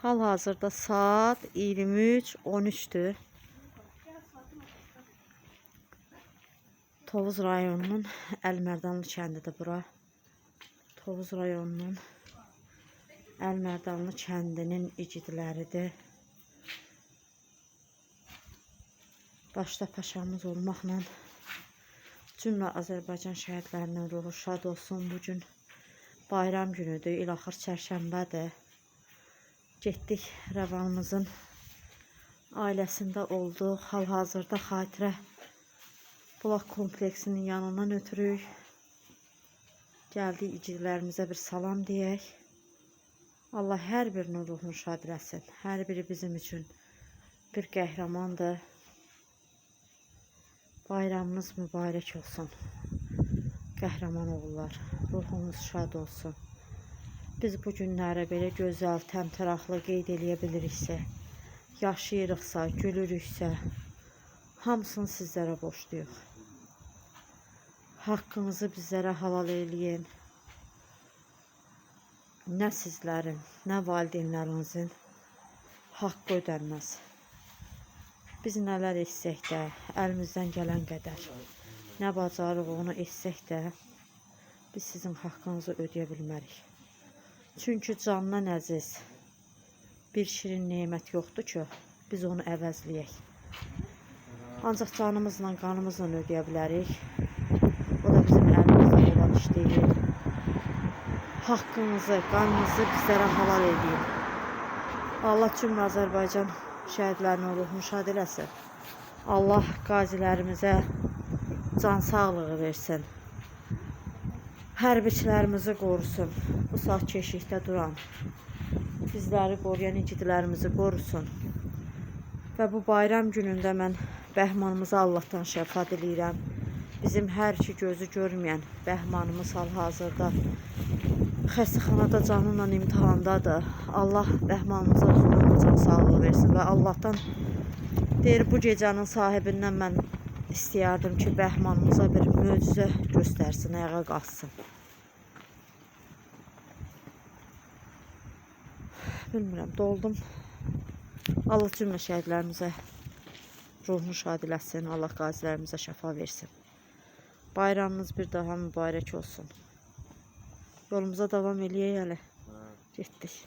Hal-hazırda saat 23:13'dür. Tovuz rayonunun Əlmərdanlı kəndidir bura. Tovuz rayonunun Əlmərdanlı kəndinin igidləridir. Başda paşamız olmaqla cümlə Azərbaycan şəhidlərinin ruhu şad olsun. Bugün bayram günüdür, ilaxır çərşənbədir. Getdik Rəvanımızın ailəsində olduq. Hal-hazırda xatirə bulaq kompleksinin yanından ötürük. Gəldik igidlərimizə bir salam deyək. Allah hər birinin ruhunu şad eləsin. Hər biri bizim üçün bir qəhrəmandır. Bayramınız mübarək olsun. Qəhrəman oğullar, ruhunuz şad olsun. Biz bu günləri belə gözəl, təmtəraqlı qeyd eləyə biliriksə, yaşayırıqsa, gülürüksə, hamısını sizlərə borcluyuq. Haqqınızı bizlərə halal eləyin. Nə sizlərin, nə valideynlərinizin haqqı ödənməz. Biz nələr etsək də, əlimizdən gələn qədər, nə bacarıq onu etsək də, biz sizin haqqınızı ödəyə bilmərik. Çünki candan əziz bir şirin nemət yoxdur ki, biz onu əvəzləyək. Ancaq canımızla, qanımızla ödəyə bilərik. O da bizim əlimizdə olan iş deyil. Haqqınızı, qanınızı bizlərə halal edin. Allah cümlə Azərbaycan şəhidlərinin ruhunu şad eləsin. Allah qazilərimizə can sağlığı versin. Hərbiçilərimizi qorusun. Bu saat keşikdə duran, bizləri qoruyan igidlərimizi qorusun. Və bu bayram günündə mən Bəhmanımıza Allahdan şəfaət eləyirəm. Bizim hər iki gözü görməyən Bəhmanımız hal-hazırda xəstəxanada canınla imtihandadır. Allah Bəhmanımıza uzun can sağlığı versin və Allahdan deyir, bu gecənin sahibindən mən istəyərdim ki, Bəhmanımıza bir möcüzə göstərsin, ayağa qalsın. Bilmirəm, doldum. Allah cümlə şəhidlərimizə ruhunu şad eləsin. Allah qazilərimizə şəfa versin. Bayramınız bir daha mübarək olsun. Yolumuza davam eləyək hələ. Getdik.